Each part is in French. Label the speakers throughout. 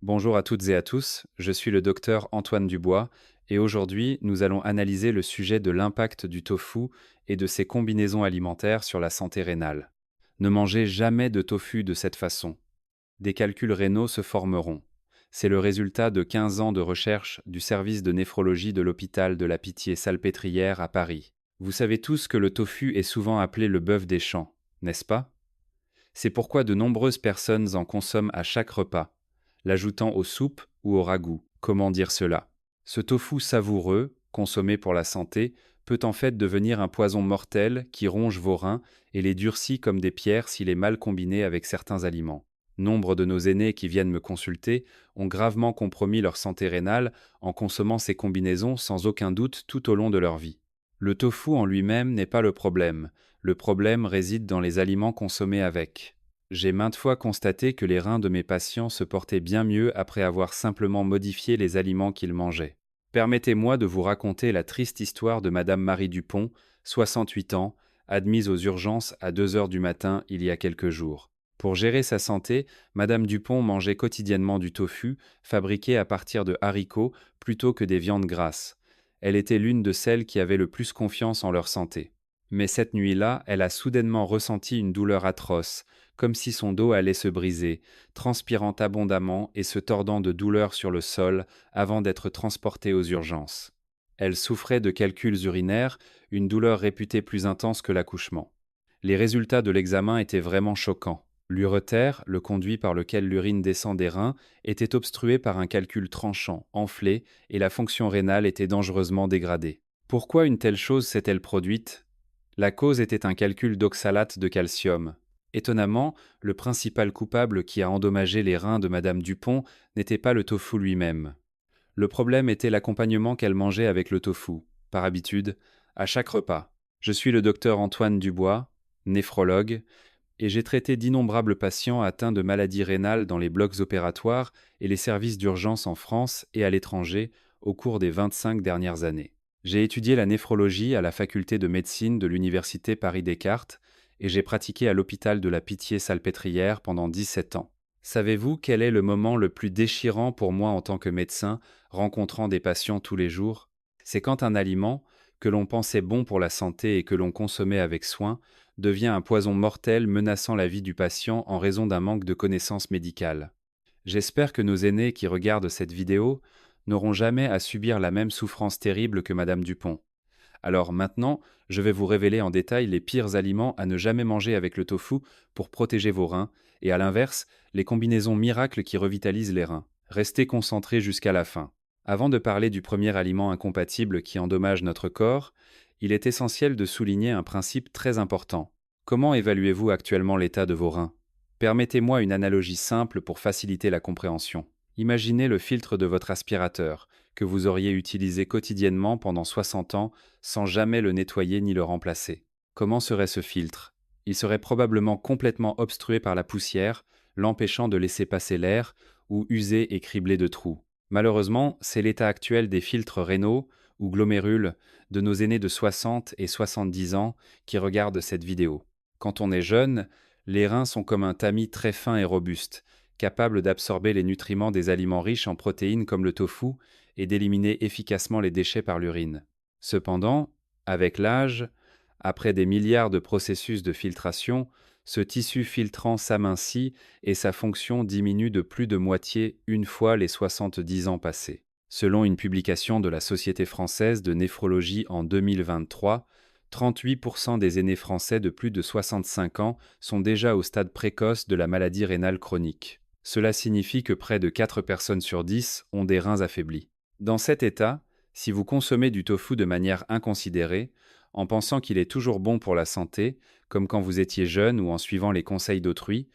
Speaker 1: Bonjour à toutes et à tous, je suis le docteur Antoine Dubois et aujourd'hui nous allons analyser le sujet de l'impact du tofu et de ses combinaisons alimentaires sur la santé rénale. Ne mangez jamais de tofu de cette façon. Des calculs rénaux se formeront. C'est le résultat de 15 ans de recherche du service de néphrologie de l'hôpital de la Pitié-Salpêtrière à Paris. Vous savez tous que le tofu est souvent appelé le bœuf des champs, n'est-ce pas? C'est pourquoi de nombreuses personnes en consomment à chaque repas, l'ajoutant aux soupes ou au ragoût. Comment dire cela? Ce tofu savoureux, consommé pour la santé, peut en fait devenir un poison mortel qui ronge vos reins et les durcit comme des pierres s'il est mal combiné avec certains aliments. Nombre de nos aînés qui viennent me consulter ont gravement compromis leur santé rénale en consommant ces combinaisons sans aucun doute tout au long de leur vie. Le tofu en lui-même n'est pas le problème réside dans les aliments consommés avec. J'ai maintes fois constaté que les reins de mes patients se portaient bien mieux après avoir simplement modifié les aliments qu'ils mangeaient. Permettez-moi de vous raconter la triste histoire de Madame Marie Dupont, 68 ans, admise aux urgences à 2 heures du matin il y a quelques jours. Pour gérer sa santé, Madame Dupont mangeait quotidiennement du tofu, fabriqué à partir de haricots plutôt que des viandes grasses. Elle était l'une de celles qui avaient le plus confiance en leur santé. Mais cette nuit-là, elle a soudainement ressenti une douleur atroce, comme si son dos allait se briser, transpirant abondamment et se tordant de douleur sur le sol avant d'être transportée aux urgences. Elle souffrait de calculs urinaires, une douleur réputée plus intense que l'accouchement. Les résultats de l'examen étaient vraiment choquants. L'urétère, le conduit par lequel l'urine descend des reins, était obstrué par un calcul tranchant, enflé, et la fonction rénale était dangereusement dégradée. Pourquoi une telle chose s'est-elle produite? La cause était un calcul d'oxalate de calcium. Étonnamment, le principal coupable qui a endommagé les reins de Madame Dupont n'était pas le tofu lui-même. Le problème était l'accompagnement qu'elle mangeait avec le tofu, par habitude, à chaque repas. Je suis le docteur Antoine Dubois, néphrologue, et j'ai traité d'innombrables patients atteints de maladies rénales dans les blocs opératoires et les services d'urgence en France et à l'étranger au cours des 25 dernières années. J'ai étudié la néphrologie à la faculté de médecine de l'université Paris-Descartes et j'ai pratiqué à l'hôpital de la Pitié-Salpêtrière pendant 17 ans. Savez-vous quel est le moment le plus déchirant pour moi en tant que médecin, rencontrant des patients tous les jours? C'est quand un aliment, que l'on pensait bon pour la santé et que l'on consommait avec soin, devient un poison mortel menaçant la vie du patient en raison d'un manque de connaissances médicales. J'espère que nos aînés qui regardent cette vidéo n'auront jamais à subir la même souffrance terrible que Madame Dupont. Alors maintenant, je vais vous révéler en détail les pires aliments à ne jamais manger avec le tofu pour protéger vos reins, et à l'inverse, les combinaisons miracles qui revitalisent les reins. Restez concentrés jusqu'à la fin. Avant de parler du premier aliment incompatible qui endommage notre corps, il est essentiel de souligner un principe très important. Comment évaluez-vous actuellement l'état de vos reins? Permettez-moi une analogie simple pour faciliter la compréhension. Imaginez le filtre de votre aspirateur, que vous auriez utilisé quotidiennement pendant 60 ans sans jamais le nettoyer ni le remplacer. Comment serait ce filtre? Il serait probablement complètement obstrué par la poussière, l'empêchant de laisser passer l'air, ou usé et criblé de trous. Malheureusement, c'est l'état actuel des filtres rénaux, ou glomérules, de nos aînés de 60 et 70 ans qui regardent cette vidéo. Quand on est jeune, les reins sont comme un tamis très fin et robuste, capable d'absorber les nutriments des aliments riches en protéines comme le tofu et d'éliminer efficacement les déchets par l'urine. Cependant, avec l'âge, après des milliards de processus de filtration, ce tissu filtrant s'amincit et sa fonction diminue de plus de moitié une fois les 70 ans passés. Selon une publication de la Société française de néphrologie en 2023, 38% des aînés français de plus de 65 ans sont déjà au stade précoce de la maladie rénale chronique. Cela signifie que près de 4 personnes sur 10 ont des reins affaiblis. Dans cet état, si vous consommez du tofu de manière inconsidérée, en pensant qu'il est toujours bon pour la santé, comme quand vous étiez jeune ou en suivant les conseils d'autrui,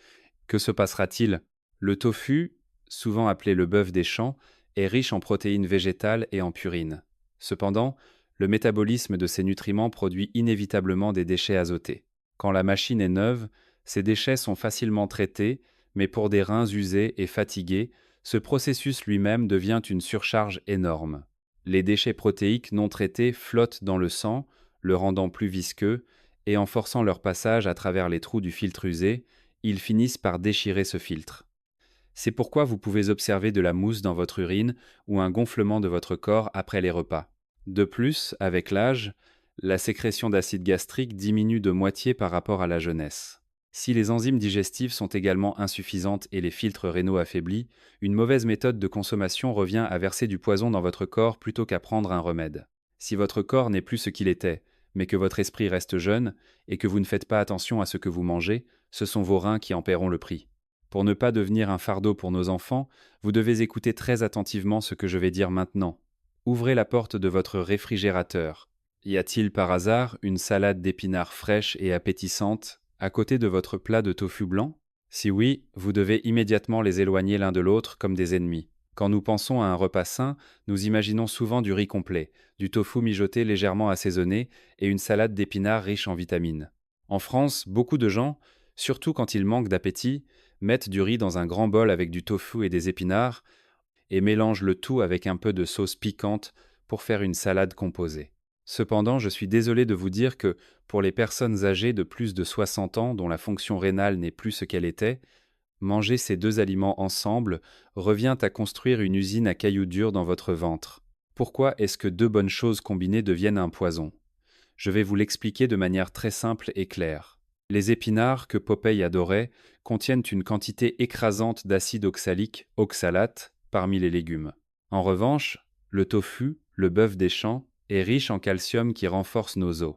Speaker 1: que se passera-t-il? Le tofu, souvent appelé le bœuf des champs, est riche en protéines végétales et en purines. Cependant, le métabolisme de ces nutriments produit inévitablement des déchets azotés. Quand la machine est neuve, ces déchets sont facilement traités, mais pour des reins usés et fatigués, ce processus lui-même devient une surcharge énorme. Les déchets protéiques non traités flottent dans le sang, le rendant plus visqueux, et en forçant leur passage à travers les trous du filtre usé, ils finissent par déchirer ce filtre. C'est pourquoi vous pouvez observer de la mousse dans votre urine ou un gonflement de votre corps après les repas. De plus, avec l'âge, la sécrétion d'acide gastrique diminue de moitié par rapport à la jeunesse. Si les enzymes digestives sont également insuffisantes et les filtres rénaux affaiblis, une mauvaise méthode de consommation revient à verser du poison dans votre corps plutôt qu'à prendre un remède. Si votre corps n'est plus ce qu'il était, mais que votre esprit reste jeune et que vous ne faites pas attention à ce que vous mangez, ce sont vos reins qui en paieront le prix. Pour ne pas devenir un fardeau pour nos enfants, vous devez écouter très attentivement ce que je vais dire maintenant. Ouvrez la porte de votre réfrigérateur. Y a-t-il par hasard une salade d'épinards fraîche et appétissante à côté de votre plat de tofu blanc? Si oui, vous devez immédiatement les éloigner l'un de l'autre comme des ennemis. Quand nous pensons à un repas sain, nous imaginons souvent du riz complet, du tofu mijoté légèrement assaisonné et une salade d'épinards riche en vitamines. En France, beaucoup de gens, surtout quand ils manquent d'appétit, mettent du riz dans un grand bol avec du tofu et des épinards et mélangent le tout avec un peu de sauce piquante pour faire une salade composée. Cependant, je suis désolé de vous dire que, pour les personnes âgées de plus de 60 ans dont la fonction rénale n'est plus ce qu'elle était, manger ces deux aliments ensemble revient à construire une usine à cailloux durs dans votre ventre. Pourquoi est-ce que deux bonnes choses combinées deviennent un poison? Je vais vous l'expliquer de manière très simple et claire. Les épinards, que Popeye adorait, contiennent une quantité écrasante d'acide oxalique, oxalate, parmi les légumes. En revanche, le tofu, le bœuf des champs, est riche en calcium qui renforce nos os.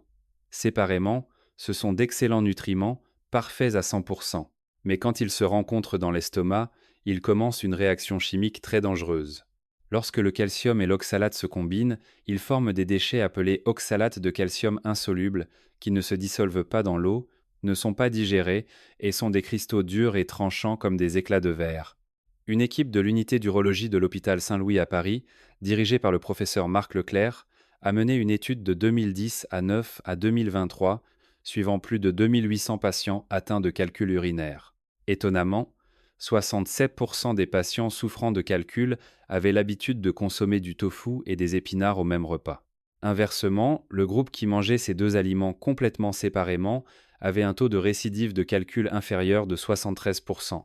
Speaker 1: Séparément, ce sont d'excellents nutriments, parfaits à 100%. Mais quand ils se rencontrent dans l'estomac, ils commencent une réaction chimique très dangereuse. Lorsque le calcium et l'oxalate se combinent, ils forment des déchets appelés oxalates de calcium insolubles qui ne se dissolvent pas dans l'eau, ne sont pas digérés et sont des cristaux durs et tranchants comme des éclats de verre. Une équipe de l'unité d'urologie de l'hôpital Saint-Louis à Paris, dirigée par le professeur Marc Leclerc, a mené une étude de 2010 à 9 à 2023, suivant plus de 2800 patients atteints de calcul urinaire. Étonnamment, 67% des patients souffrant de calcul avaient l'habitude de consommer du tofu et des épinards au même repas. Inversement, le groupe qui mangeait ces deux aliments complètement séparément avait un taux de récidive de calcul inférieur de 73%.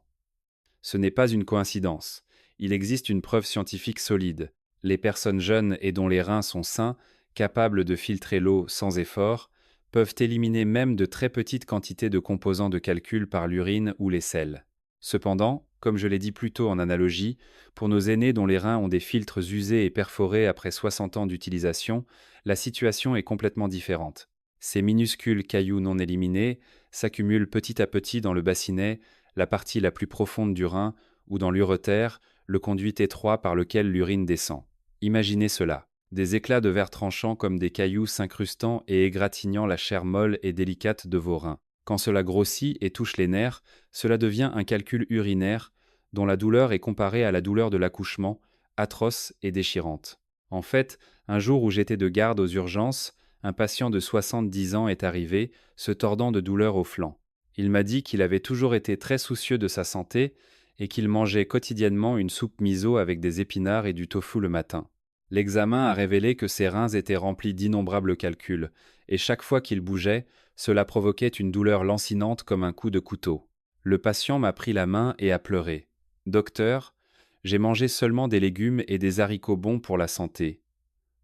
Speaker 1: Ce n'est pas une coïncidence. Il existe une preuve scientifique solide. Les personnes jeunes et dont les reins sont sains, capables de filtrer l'eau sans effort, peuvent éliminer même de très petites quantités de composants de calcul par l'urine ou les selles. Cependant, comme je l'ai dit plus tôt en analogie, pour nos aînés dont les reins ont des filtres usés et perforés après 60 ans d'utilisation, la situation est complètement différente. Ces minuscules cailloux non éliminés s'accumulent petit à petit dans le bassinet, la partie la plus profonde du rein, ou dans l'urètère, le conduit étroit par lequel l'urine descend. Imaginez cela, des éclats de verre tranchants comme des cailloux s'incrustant et égratignant la chair molle et délicate de vos reins. Quand cela grossit et touche les nerfs, cela devient un calcul urinaire dont la douleur est comparée à la douleur de l'accouchement, atroce et déchirante. En fait, un jour où j'étais de garde aux urgences, un patient de 70 ans est arrivé, se tordant de douleur au flanc. Il m'a dit qu'il avait toujours été très soucieux de sa santé et qu'il mangeait quotidiennement une soupe miso avec des épinards et du tofu le matin. L'examen a révélé que ses reins étaient remplis d'innombrables calculs, et chaque fois qu'il bougeait, cela provoquait une douleur lancinante comme un coup de couteau. Le patient m'a pris la main et a pleuré. « Docteur, j'ai mangé seulement des légumes et des haricots bons pour la santé.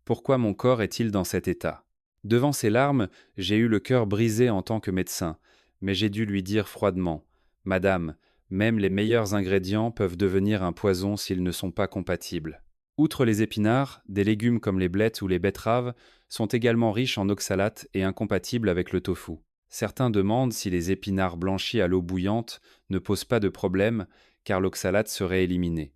Speaker 1: Pourquoi mon corps est-il dans cet état ?» Devant ces larmes, j'ai eu le cœur brisé en tant que médecin, mais j'ai dû lui dire froidement « Madame, même les meilleurs ingrédients peuvent devenir un poison s'ils ne sont pas compatibles. » Outre les épinards, des légumes comme les blettes ou les betteraves sont également riches en oxalates et incompatibles avec le tofu. Certains demandent si les épinards blanchis à l'eau bouillante ne posent pas de problème car l'oxalate serait éliminé.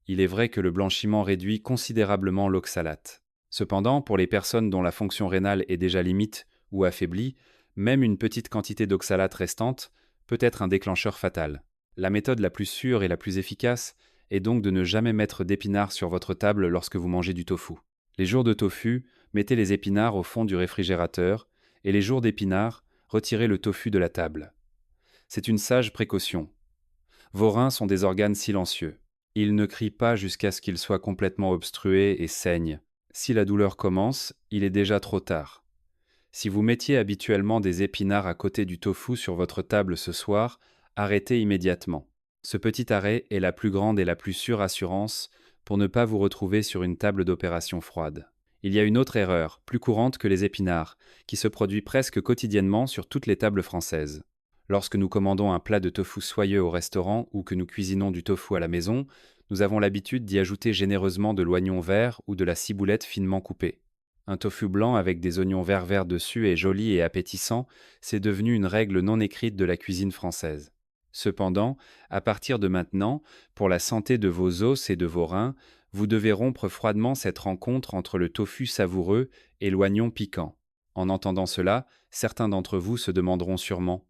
Speaker 1: Il est vrai que le blanchiment réduit considérablement l'oxalate. Cependant, pour les personnes dont la fonction rénale est déjà limite ou affaiblie, même une petite quantité d'oxalate restante peut être un déclencheur fatal. La méthode la plus sûre et la plus efficace est donc de ne jamais mettre d'épinards sur votre table lorsque vous mangez du tofu. Les jours de tofu, mettez les épinards au fond du réfrigérateur, et les jours d'épinards, retirez le tofu de la table. C'est une sage précaution. Vos reins sont des organes silencieux. Ils ne crient pas jusqu'à ce qu'ils soient complètement obstrués et saignent. Si la douleur commence, il est déjà trop tard. Si vous mettiez habituellement des épinards à côté du tofu sur votre table ce soir, arrêtez immédiatement. Ce petit arrêt est la plus grande et la plus sûre assurance pour ne pas vous retrouver sur une table d'opération froide. Il y a une autre erreur, plus courante que les épinards, qui se produit presque quotidiennement sur toutes les tables françaises. Lorsque nous commandons un plat de tofu soyeux au restaurant ou que nous cuisinons du tofu à la maison, nous avons l'habitude d'y ajouter généreusement de l'oignon vert ou de la ciboulette finement coupée. Un tofu blanc avec des oignons verts dessus est joli et appétissant, c'est devenu une règle non écrite de la cuisine française. Cependant, à partir de maintenant, pour la santé de vos os et de vos reins, vous devez rompre froidement cette rencontre entre le tofu savoureux et l'oignon piquant. En entendant cela, certains d'entre vous se demanderont sûrement: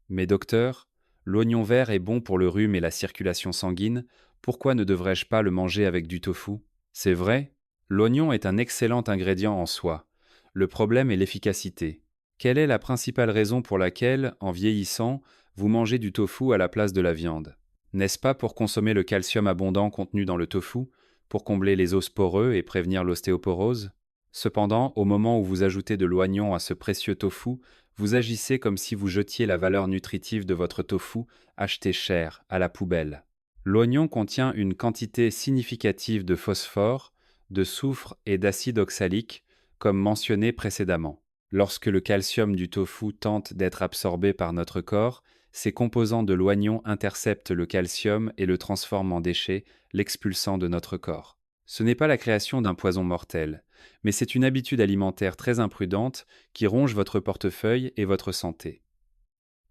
Speaker 1: mais docteur, l'oignon vert est bon pour le rhume et la circulation sanguine, pourquoi ne devrais-je pas le manger avec du tofu? C'est vrai, l'oignon est un excellent ingrédient en soi. Le problème est l'efficacité. Quelle est la principale raison pour laquelle, en vieillissant, vous mangez du tofu à la place de la viande? N'est-ce pas pour consommer le calcium abondant contenu dans le tofu, pour combler les os poreux et prévenir l'ostéoporose? Cependant, au moment où vous ajoutez de l'oignon à ce précieux tofu, vous agissez comme si vous jetiez la valeur nutritive de votre tofu acheté cher à la poubelle. L'oignon contient une quantité significative de phosphore, de soufre et d'acide oxalique, comme mentionné précédemment. Lorsque le calcium du tofu tente d'être absorbé par notre corps, ces composants de l'oignon interceptent le calcium et le transforment en déchet, l'expulsant de notre corps. Ce n'est pas la création d'un poison mortel, mais c'est une habitude alimentaire très imprudente qui ronge votre portefeuille et votre santé.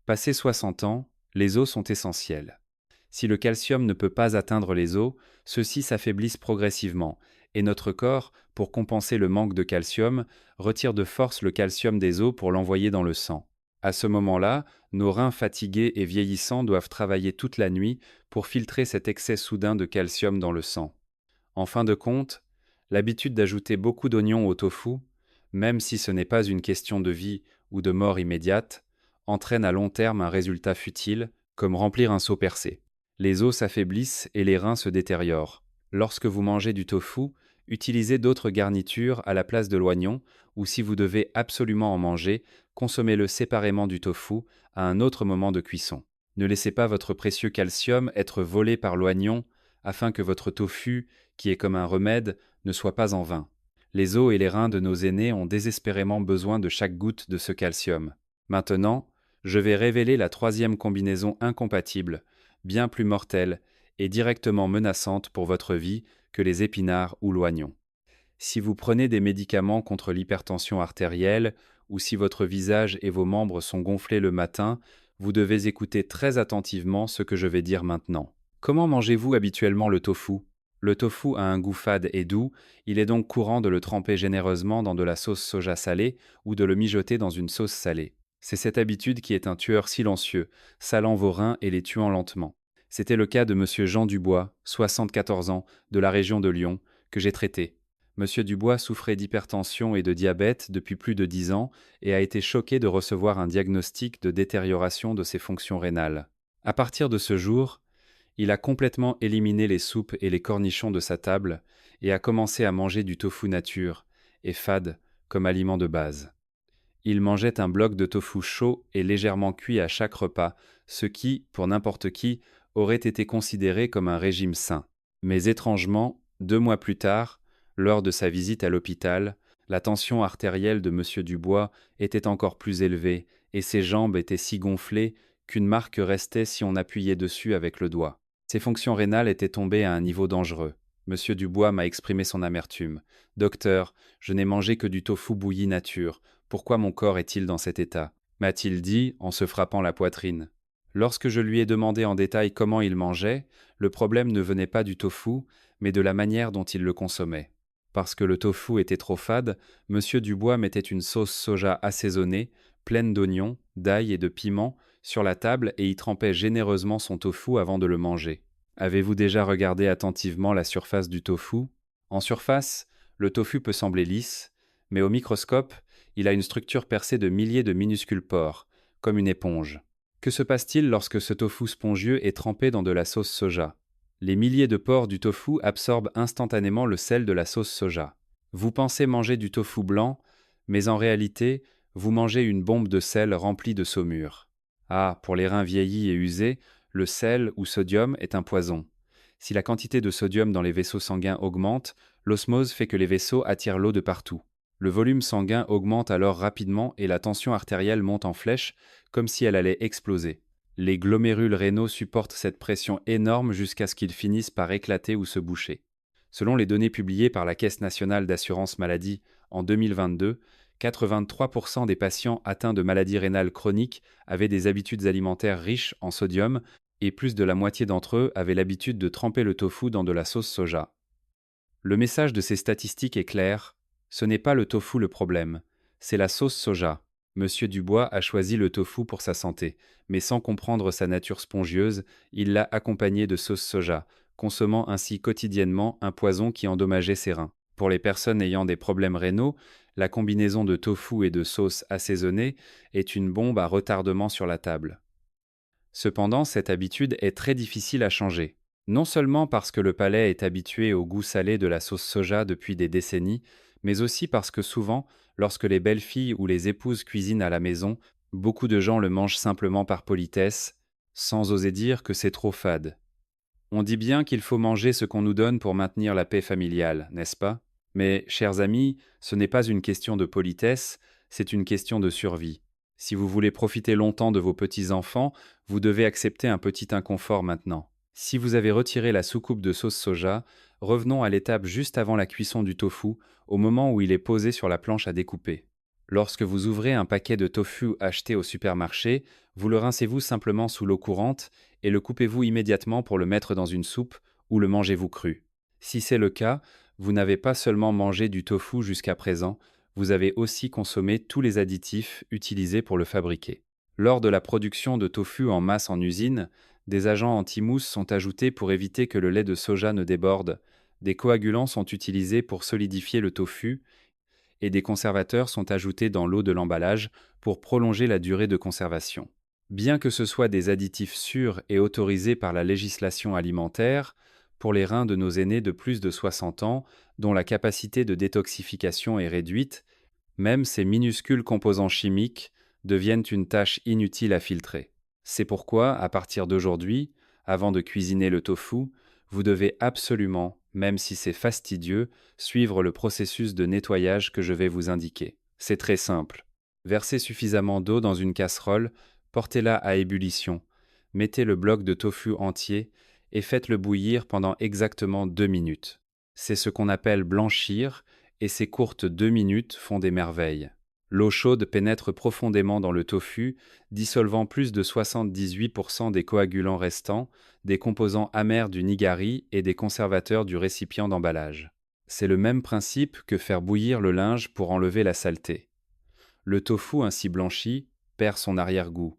Speaker 1: Passé 60 ans, les os sont essentiels. Si le calcium ne peut pas atteindre les os, ceux-ci s'affaiblissent progressivement, et notre corps, pour compenser le manque de calcium, retire de force le calcium des os pour l'envoyer dans le sang. À ce moment-là, nos reins fatigués et vieillissants doivent travailler toute la nuit pour filtrer cet excès soudain de calcium dans le sang. En fin de compte, l'habitude d'ajouter beaucoup d'oignons au tofu, même si ce n'est pas une question de vie ou de mort immédiate, entraîne à long terme un résultat futile, comme remplir un seau percé. Les os s'affaiblissent et les reins se détériorent. Lorsque vous mangez du tofu, utilisez d'autres garnitures à la place de l'oignon, ou si vous devez absolument en manger, consommez-le séparément du tofu à un autre moment de cuisson. Ne laissez pas votre précieux calcium être volé par l'oignon afin que votre tofu, qui est comme un remède, ne soit pas en vain. Les os et les reins de nos aînés ont désespérément besoin de chaque goutte de ce calcium. Maintenant, je vais révéler la troisième combinaison incompatible, bien plus mortelle et directement menaçante pour votre vie que les épinards ou l'oignon. Si vous prenez des médicaments contre l'hypertension artérielle ou si votre visage et vos membres sont gonflés le matin, vous devez écouter très attentivement ce que je vais dire maintenant. Comment mangez-vous habituellement le tofu? Le tofu a un goût fade et doux, il est donc courant de le tremper généreusement dans de la sauce soja salée ou de le mijoter dans une sauce salée. C'est cette habitude qui est un tueur silencieux, salant vos reins et les tuant lentement. C'était le cas de monsieur Jean Dubois, 74 ans, de la région de Lyon, que j'ai traité. Monsieur Dubois souffrait d'hypertension et de diabète depuis plus de 10 ans et a été choqué de recevoir un diagnostic de détérioration de ses fonctions rénales. À partir de ce jour, il a complètement éliminé les soupes et les cornichons de sa table et a commencé à manger du tofu nature et fade comme aliment de base. Il mangeait un bloc de tofu chaud et légèrement cuit à chaque repas, ce qui, pour n'importe qui, aurait été considéré comme un régime sain. Mais étrangement, 2 mois plus tard, lors de sa visite à l'hôpital, la tension artérielle de monsieur Dubois était encore plus élevée et ses jambes étaient si gonflées qu'une marque restait si on appuyait dessus avec le doigt. Ses fonctions rénales étaient tombées à un niveau dangereux. Monsieur Dubois m'a exprimé son amertume. « Docteur, je n'ai mangé que du tofu bouilli nature. Pourquoi mon corps est-il dans cet état ?» m'a-t-il dit en se frappant la poitrine. Lorsque je lui ai demandé en détail comment il mangeait, le problème ne venait pas du tofu, mais de la manière dont il le consommait. Parce que le tofu était trop fade, monsieur Dubois mettait une sauce soja assaisonnée, pleine d'oignons, d'ail et de piments, sur la table et y trempait généreusement son tofu avant de le manger. Avez-vous déjà regardé attentivement la surface du tofu? En surface, le tofu peut sembler lisse, mais au microscope, il a une structure percée de milliers de minuscules pores, comme une éponge. Que se passe-t-il lorsque ce tofu spongieux est trempé dans de la sauce soja? Les milliers de pores du tofu absorbent instantanément le sel de la sauce soja. Vous pensez manger du tofu blanc, mais en réalité, vous mangez une bombe de sel remplie de saumure. Ah, pour les reins vieillis et usés, Le sel ou sodium est un poison. Si la quantité de sodium dans les vaisseaux sanguins augmente, l'osmose fait que les vaisseaux attirent l'eau de partout. Le volume sanguin augmente alors rapidement et la tension artérielle monte en flèche, comme si elle allait exploser. Les glomérules rénaux supportent cette pression énorme jusqu'à ce qu'ils finissent par éclater ou se boucher. Selon les données publiées par la Caisse nationale d'assurance maladie en 2022, 83% des patients atteints de maladies rénales chroniques avaient des habitudes alimentaires riches en sodium et plus de la moitié d'entre eux avaient l'habitude de tremper le tofu dans de la sauce soja. Le message de ces statistiques est clair, ce n'est pas le tofu le problème, c'est la sauce soja. Monsieur Dubois a choisi le tofu pour sa santé, mais sans comprendre sa nature spongieuse, il l'a accompagné de sauce soja, consommant ainsi quotidiennement un poison qui endommageait ses reins. Pour les personnes ayant des problèmes rénaux, la combinaison de tofu et de sauce assaisonnée est une bombe à retardement sur la table. Cependant, cette habitude est très difficile à changer. Non seulement parce que le palais est habitué au goût salé de la sauce soja depuis des décennies, mais aussi parce que souvent, lorsque les belles-filles ou les épouses cuisinent à la maison, beaucoup de gens le mangent simplement par politesse, sans oser dire que c'est trop fade. On dit bien qu'il faut manger ce qu'on nous donne pour maintenir la paix familiale, n'est-ce pas? Mais, chers amis, ce n'est pas une question de politesse, c'est une question de survie. Si vous voulez profiter longtemps de vos petits-enfants, vous devez accepter un petit inconfort maintenant. Si vous avez retiré la soucoupe de sauce soja, revenons à l'étape juste avant la cuisson du tofu, au moment où il est posé sur la planche à découper. Lorsque vous ouvrez un paquet de tofu acheté au supermarché, vous le rincez-vous simplement sous l'eau courante et le coupez-vous immédiatement pour le mettre dans une soupe ou le mangez-vous cru. Si c'est le cas, vous n'avez pas seulement mangé du tofu jusqu'à présent, vous avez aussi consommé tous les additifs utilisés pour le fabriquer. Lors de la production de tofu en masse en usine, des agents anti-mousse sont ajoutés pour éviter que le lait de soja ne déborde, des coagulants sont utilisés pour solidifier le tofu, et des conservateurs sont ajoutés dans l'eau de l'emballage pour prolonger la durée de conservation. Bien que ce soit des additifs sûrs et autorisés par la législation alimentaire, pour les reins de nos aînés de plus de 60 ans, dont la capacité de détoxification est réduite, même ces minuscules composants chimiques deviennent une tâche inutile à filtrer. C'est pourquoi, à partir d'aujourd'hui, avant de cuisiner le tofu, vous devez absolument, même si c'est fastidieux, suivre le processus de nettoyage que je vais vous indiquer. C'est très simple. Versez suffisamment d'eau dans une casserole, portez-la à ébullition, mettez le bloc de tofu entier et faites-le bouillir pendant exactement 2 minutes. C'est ce qu'on appelle blanchir, et ces courtes 2 minutes font des merveilles. L'eau chaude pénètre profondément dans le tofu, dissolvant plus de 78% des coagulants restants, des composants amers du nigari et des conservateurs du récipient d'emballage. C'est le même principe que faire bouillir le linge pour enlever la saleté. Le tofu ainsi blanchi perd son arrière-goût,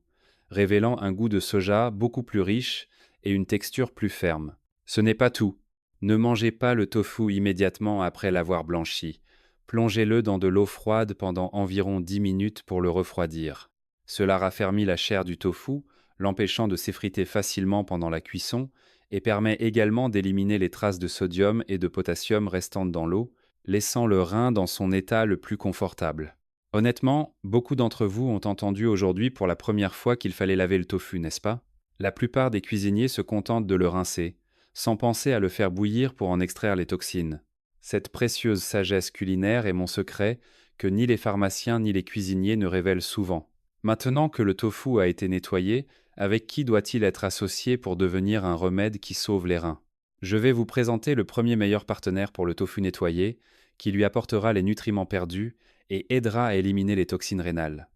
Speaker 1: révélant un goût de soja beaucoup plus riche et une texture plus ferme. Ce n'est pas tout. Ne mangez pas le tofu immédiatement après l'avoir blanchi. Plongez-le dans de l'eau froide pendant environ 10 minutes pour le refroidir. Cela raffermit la chair du tofu, l'empêchant de s'effriter facilement pendant la cuisson, et permet également d'éliminer les traces de sodium et de potassium restantes dans l'eau, laissant le rein dans son état le plus confortable. Honnêtement, beaucoup d'entre vous ont entendu aujourd'hui pour la première fois qu'il fallait laver le tofu, n'est-ce pas? La plupart des cuisiniers se contentent de le rincer, sans penser à le faire bouillir pour en extraire les toxines. Cette précieuse sagesse culinaire est mon secret que ni les pharmaciens ni les cuisiniers ne révèlent souvent. Maintenant que le tofu a été nettoyé, avec qui doit-il être associé pour devenir un remède qui sauve les reins? Je vais vous présenter le premier meilleur partenaire pour le tofu nettoyé, qui lui apportera les nutriments perdus et aidera à éliminer les toxines rénales.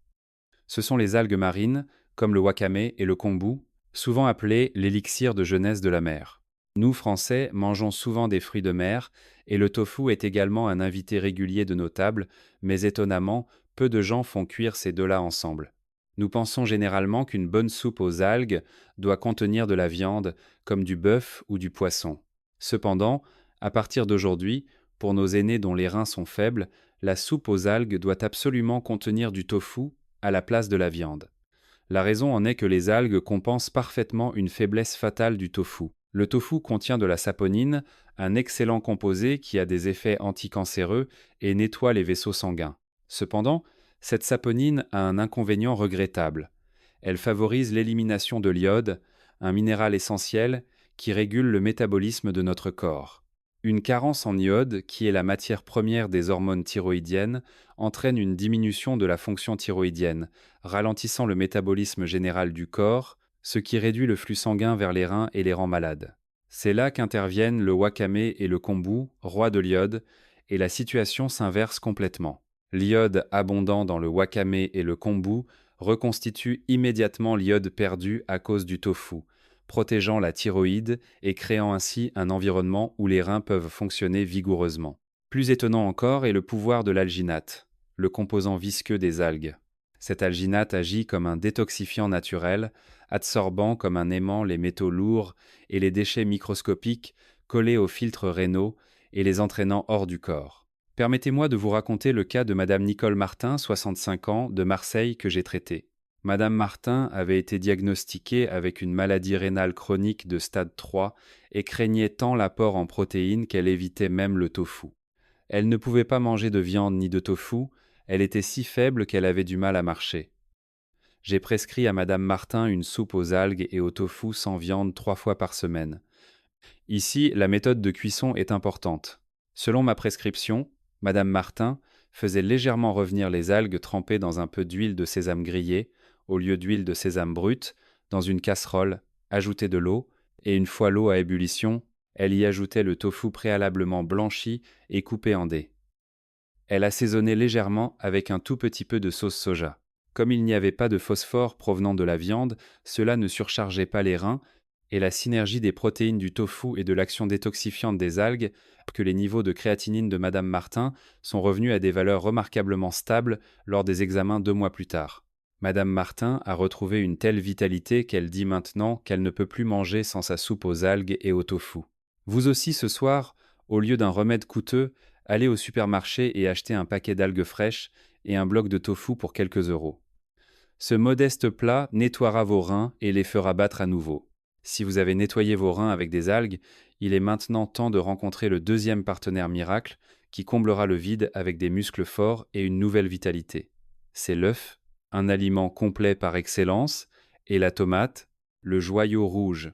Speaker 1: Ce sont les algues marines, comme le wakame et le kombu, souvent appelés l'élixir de jeunesse de la mer. Nous, Français, mangeons souvent des fruits de mer, et le tofu est également un invité régulier de nos tables, mais étonnamment, peu de gens font cuire ces deux-là ensemble. Nous pensons généralement qu'une bonne soupe aux algues doit contenir de la viande, comme du bœuf ou du poisson. Cependant, à partir d'aujourd'hui, pour nos aînés dont les reins sont faibles, la soupe aux algues doit absolument contenir du tofu à la place de la viande. La raison en est que les algues compensent parfaitement une faiblesse fatale du tofu. Le tofu contient de la saponine, un excellent composé qui a des effets anticancéreux et nettoie les vaisseaux sanguins. Cependant, cette saponine a un inconvénient regrettable. Elle favorise l'élimination de l'iode, un minéral essentiel qui régule le métabolisme de notre corps. Une carence en iode, qui est la matière première des hormones thyroïdiennes, entraîne une diminution de la fonction thyroïdienne, ralentissant le métabolisme général du corps, ce qui réduit le flux sanguin vers les reins et les rend malades. C'est là qu'interviennent le wakame et le kombu, rois de l'iode, et la situation s'inverse complètement. L'iode abondant dans le wakame et le kombu reconstitue immédiatement l'iode perdu à cause du tofu, protégeant la thyroïde et créant ainsi un environnement où les reins peuvent fonctionner vigoureusement. Plus étonnant encore est le pouvoir de l'alginate, le composant visqueux des algues. Cet alginate agit comme un détoxifiant naturel, absorbant comme un aimant les métaux lourds et les déchets microscopiques collés aux filtres rénaux et les entraînant hors du corps. Permettez-moi de vous raconter le cas de Madame Nicole Martin, 65 ans, de Marseille, que j'ai traité. Madame Martin avait été diagnostiquée avec une maladie rénale chronique de stade 3 et craignait tant l'apport en protéines qu'elle évitait même le tofu. Elle ne pouvait pas manger de viande ni de tofu, elle était si faible qu'elle avait du mal à marcher. J'ai prescrit à Madame Martin une soupe aux algues et au tofu sans viande 3 fois par semaine. Ici, la méthode de cuisson est importante. Selon ma prescription, Madame Martin faisait légèrement revenir les algues trempées dans un peu d'huile de sésame grillée, au lieu d'huile de sésame brute, dans une casserole, ajoutait de l'eau, et une fois l'eau à ébullition, elle y ajoutait le tofu préalablement blanchi et coupé en dés. Elle assaisonnait légèrement avec un tout petit peu de sauce soja. Comme il n'y avait pas de phosphore provenant de la viande, cela ne surchargeait pas les reins, et la synergie des protéines du tofu et de l'action détoxifiante des algues, que les niveaux de créatinine de Madame Martin sont revenus à des valeurs remarquablement stables lors des examens 2 mois plus tard. Madame Martin a retrouvé une telle vitalité qu'elle dit maintenant qu'elle ne peut plus manger sans sa soupe aux algues et au tofu. Vous aussi ce soir, au lieu d'un remède coûteux, allez au supermarché et achetez un paquet d'algues fraîches et un bloc de tofu pour quelques euros. Ce modeste plat nettoiera vos reins et les fera battre à nouveau. Si vous avez nettoyé vos reins avec des algues, il est maintenant temps de rencontrer le deuxième partenaire miracle qui comblera le vide avec des muscles forts et une nouvelle vitalité. C'est l'œuf, un aliment complet par excellence, et la tomate, le joyau rouge.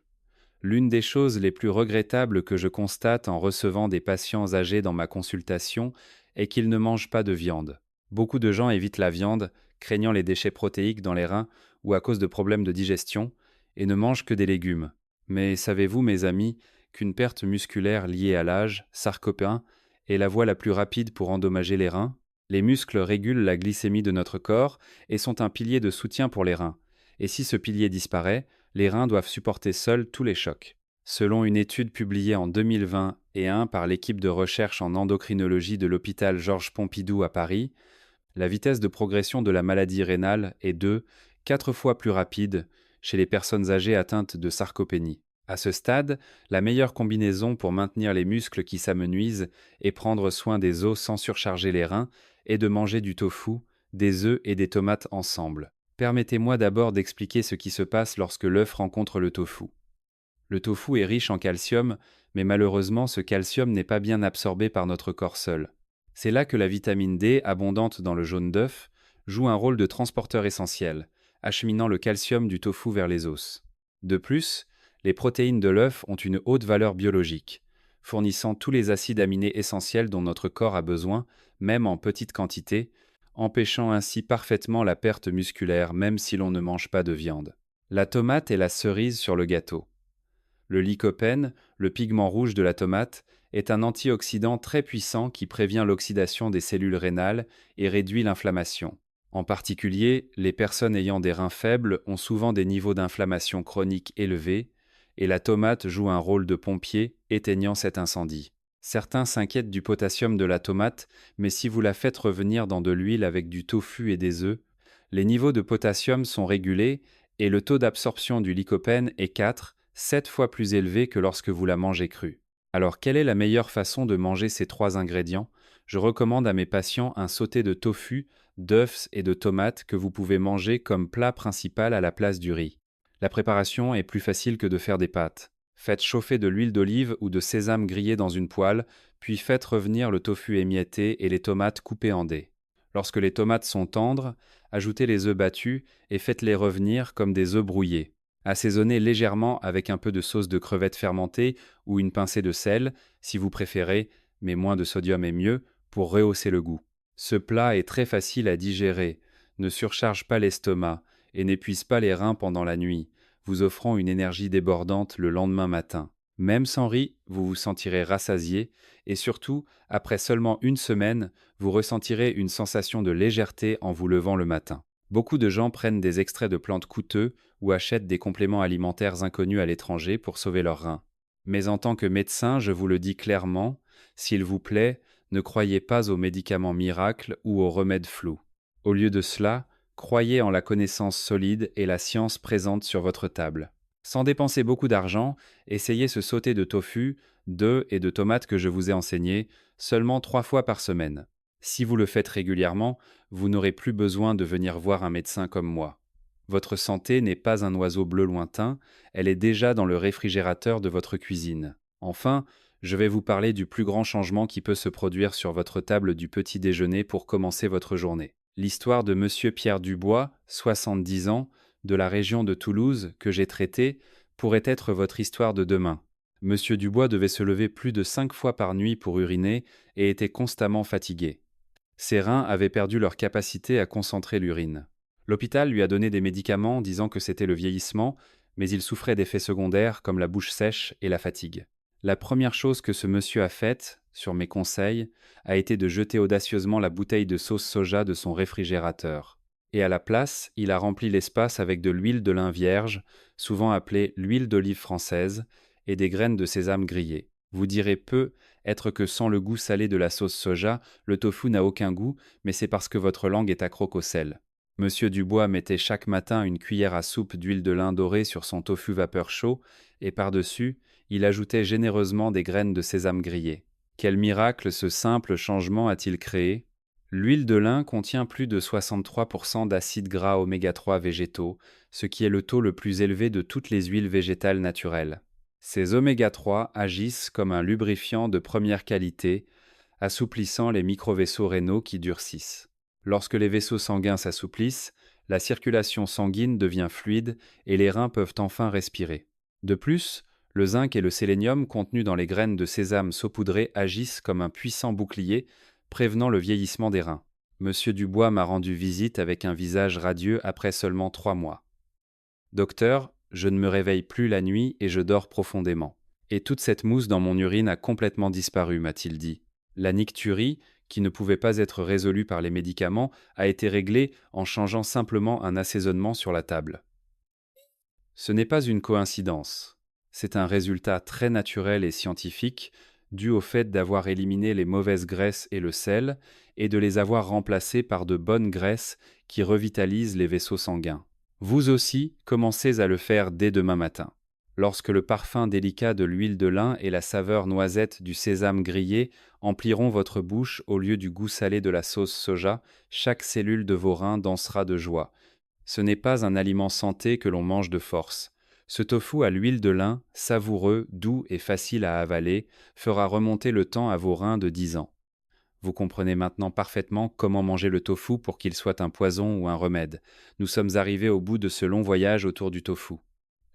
Speaker 1: L'une des choses les plus regrettables que je constate en recevant des patients âgés dans ma consultation est qu'ils ne mangent pas de viande. Beaucoup de gens évitent la viande, craignant les déchets protéiques dans les reins ou à cause de problèmes de digestion, et ne mangent que des légumes. Mais savez-vous, mes amis, qu'une perte musculaire liée à l'âge, sarcopéen, est la voie la plus rapide pour endommager les reins? Les muscles régulent la glycémie de notre corps et sont un pilier de soutien pour les reins. Et si ce pilier disparaît, les reins doivent supporter seuls tous les chocs. Selon une étude publiée en 2021 par l'équipe de recherche en endocrinologie de l'hôpital Georges Pompidou à Paris, la vitesse de progression de la maladie rénale est 4 fois plus rapide chez les personnes âgées atteintes de sarcopénie. À ce stade, la meilleure combinaison pour maintenir les muscles qui s'amenuisent et prendre soin des os sans surcharger les reins est de manger du tofu, des œufs et des tomates ensemble. Permettez-moi d'abord d'expliquer ce qui se passe lorsque l'œuf rencontre le tofu. Le tofu est riche en calcium, mais malheureusement ce calcium n'est pas bien absorbé par notre corps seul. C'est là que la vitamine D, abondante dans le jaune d'œuf, joue un rôle de transporteur essentiel, acheminant le calcium du tofu vers les os. De plus, les protéines de l'œuf ont une haute valeur biologique, fournissant tous les acides aminés essentiels dont notre corps a besoin, même en petite quantité, empêchant ainsi parfaitement la perte musculaire même si l'on ne mange pas de viande. La tomate est la cerise sur le gâteau. Le lycopène, le pigment rouge de la tomate, est un antioxydant très puissant qui prévient l'oxydation des cellules rénales et réduit l'inflammation. En particulier, les personnes ayant des reins faibles ont souvent des niveaux d'inflammation chronique élevés, et la tomate joue un rôle de pompier, éteignant cet incendie. Certains s'inquiètent du potassium de la tomate, mais si vous la faites revenir dans de l'huile avec du tofu et des œufs, les niveaux de potassium sont régulés et le taux d'absorption du lycopène est 7 fois plus élevé que lorsque vous la mangez crue. Alors quelle est la meilleure façon de manger ces 3 ingrédients? Je recommande à mes patients un sauté de tofu, d'œufs et de tomates que vous pouvez manger comme plat principal à la place du riz. La préparation est plus facile que de faire des pâtes. Faites chauffer de l'huile d'olive ou de sésame grillée dans une poêle, puis faites revenir le tofu émietté et les tomates coupées en dés. Lorsque les tomates sont tendres, ajoutez les œufs battus et faites-les revenir comme des œufs brouillés. Assaisonnez légèrement avec un peu de sauce de crevettes fermentée ou une pincée de sel, si vous préférez, mais moins de sodium est mieux, pour rehausser le goût. Ce plat est très facile à digérer, ne surcharge pas l'estomac et n'épuise pas les reins pendant la nuit, vous offrant une énergie débordante le lendemain matin. Même sans riz, vous vous sentirez rassasié et surtout, après seulement une semaine, vous ressentirez une sensation de légèreté en vous levant le matin. Beaucoup de gens prennent des extraits de plantes coûteux ou achètent des compléments alimentaires inconnus à l'étranger pour sauver leurs reins. Mais en tant que médecin, je vous le dis clairement, s'il vous plaît, ne croyez pas aux médicaments miracles ou aux remèdes flous. Au lieu de cela, croyez en la connaissance solide et la science présente sur votre table. Sans dépenser beaucoup d'argent, essayez ce sauté de tofu, d'œufs et de tomates que je vous ai enseigné seulement 3 fois par semaine. Si vous le faites régulièrement, vous n'aurez plus besoin de venir voir un médecin comme moi. Votre santé n'est pas un oiseau bleu lointain, elle est déjà dans le réfrigérateur de votre cuisine. Enfin, je vais vous parler du plus grand changement qui peut se produire sur votre table du petit déjeuner pour commencer votre journée. L'histoire de Monsieur Pierre Dubois, 70 ans, de la région de Toulouse, que j'ai traitée, pourrait être votre histoire de demain. Monsieur Dubois devait se lever plus de 5 fois par nuit pour uriner et était constamment fatigué. Ses reins avaient perdu leur capacité à concentrer l'urine. L'hôpital lui a donné des médicaments disant que c'était le vieillissement, mais il souffrait d'effets secondaires comme la bouche sèche et la fatigue. La première chose que ce monsieur a faite, sur mes conseils, a été de jeter audacieusement la bouteille de sauce soja de son réfrigérateur. Et à la place, il a rempli l'espace avec de l'huile de lin vierge, souvent appelée l'huile d'olive française, et des graines de sésame grillées. Vous direz peu être que sans le goût salé de la sauce soja, le tofu n'a aucun goût, mais c'est parce que votre langue est accroque au sel. Monsieur Dubois mettait chaque matin une cuillère à soupe d'huile de lin dorée sur son tofu vapeur chaud, et par-dessus, il ajoutait généreusement des graines de sésame grillées. Quel miracle ce simple changement a-t-il créé? L'huile de lin contient plus de 63% d'acides gras oméga 3 végétaux, ce qui est le taux le plus élevé de toutes les huiles végétales naturelles. Ces oméga 3 agissent comme un lubrifiant de première qualité, assouplissant les microvaisseaux rénaux qui durcissent. Lorsque les vaisseaux sanguins s'assouplissent, la circulation sanguine devient fluide et les reins peuvent enfin respirer. De plus, le zinc et le sélénium contenus dans les graines de sésame saupoudrées agissent comme un puissant bouclier, prévenant le vieillissement des reins. Monsieur Dubois m'a rendu visite avec un visage radieux après seulement 3 mois. Docteur, je ne me réveille plus la nuit et je dors profondément. Et toute cette mousse dans mon urine a complètement disparu, m'a-t-il dit. La nicturie, qui ne pouvait pas être résolue par les médicaments, a été réglée en changeant simplement un assaisonnement sur la table. Ce n'est pas une coïncidence. C'est un résultat très naturel et scientifique, dû au fait d'avoir éliminé les mauvaises graisses et le sel, et de les avoir remplacées par de bonnes graisses qui revitalisent les vaisseaux sanguins. Vous aussi, commencez à le faire dès demain matin. Lorsque le parfum délicat de l'huile de lin et la saveur noisette du sésame grillé empliront votre bouche au lieu du goût salé de la sauce soja, chaque cellule de vos reins dansera de joie. Ce n'est pas un aliment santé que l'on mange de force. Ce tofu à l'huile de lin, savoureux, doux et facile à avaler, fera remonter le temps à vos reins de 10 ans. Vous comprenez maintenant parfaitement comment manger le tofu pour qu'il soit un poison ou un remède. Nous sommes arrivés au bout de ce long voyage autour du tofu.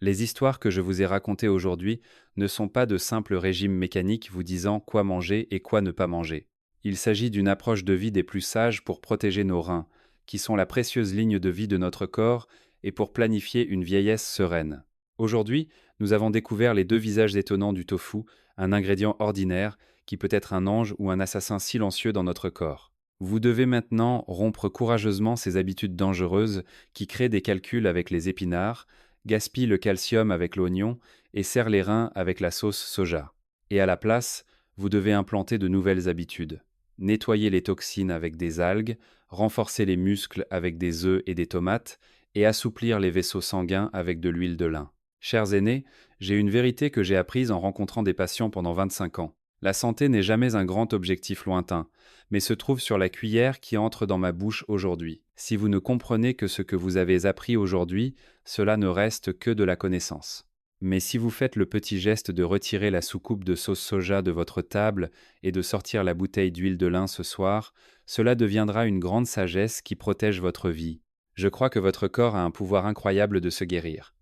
Speaker 1: Les histoires que je vous ai racontées aujourd'hui ne sont pas de simples régimes mécaniques vous disant quoi manger et quoi ne pas manger. Il s'agit d'une approche de vie des plus sages pour protéger nos reins, qui sont la précieuse ligne de vie de notre corps, et pour planifier une vieillesse sereine. Aujourd'hui, nous avons découvert les 2 visages étonnants du tofu, un ingrédient ordinaire qui peut être un ange ou un assassin silencieux dans notre corps. Vous devez maintenant rompre courageusement ces habitudes dangereuses qui créent des calculs avec les épinards, gaspillent le calcium avec l'oignon et serrent les reins avec la sauce soja. Et à la place, vous devez implanter de nouvelles habitudes. Nettoyer les toxines avec des algues, renforcer les muscles avec des œufs et des tomates, et assouplir les vaisseaux sanguins avec de l'huile de lin. Chers aînés, j'ai une vérité que j'ai apprise en rencontrant des patients pendant 25 ans. La santé n'est jamais un grand objectif lointain, mais se trouve sur la cuillère qui entre dans ma bouche aujourd'hui. Si vous ne comprenez que ce que vous avez appris aujourd'hui, cela ne reste que de la connaissance. Mais si vous faites le petit geste de retirer la soucoupe de sauce soja de votre table et de sortir la bouteille d'huile de lin ce soir, cela deviendra une grande sagesse qui protège votre vie. Je crois que votre corps a un pouvoir incroyable de se guérir.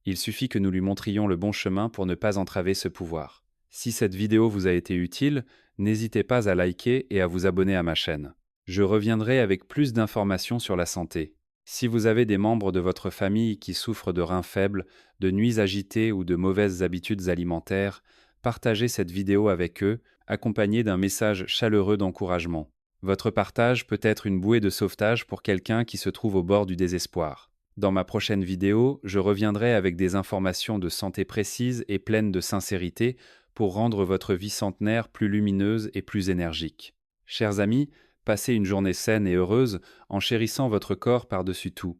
Speaker 1: Il suffit que nous lui montrions le bon chemin pour ne pas entraver ce pouvoir. Si cette vidéo vous a été utile, n'hésitez pas à liker et à vous abonner à ma chaîne. Je reviendrai avec plus d'informations sur la santé. Si vous avez des membres de votre famille qui souffrent de reins faibles, de nuits agitées ou de mauvaises habitudes alimentaires, partagez cette vidéo avec eux, accompagné d'un message chaleureux d'encouragement. Votre partage peut être une bouée de sauvetage pour quelqu'un qui se trouve au bord du désespoir. Dans ma prochaine vidéo, je reviendrai avec des informations de santé précises et pleines de sincérité pour rendre votre vie centenaire plus lumineuse et plus énergique. Chers amis, passez une journée saine et heureuse en chérissant votre corps par-dessus tout.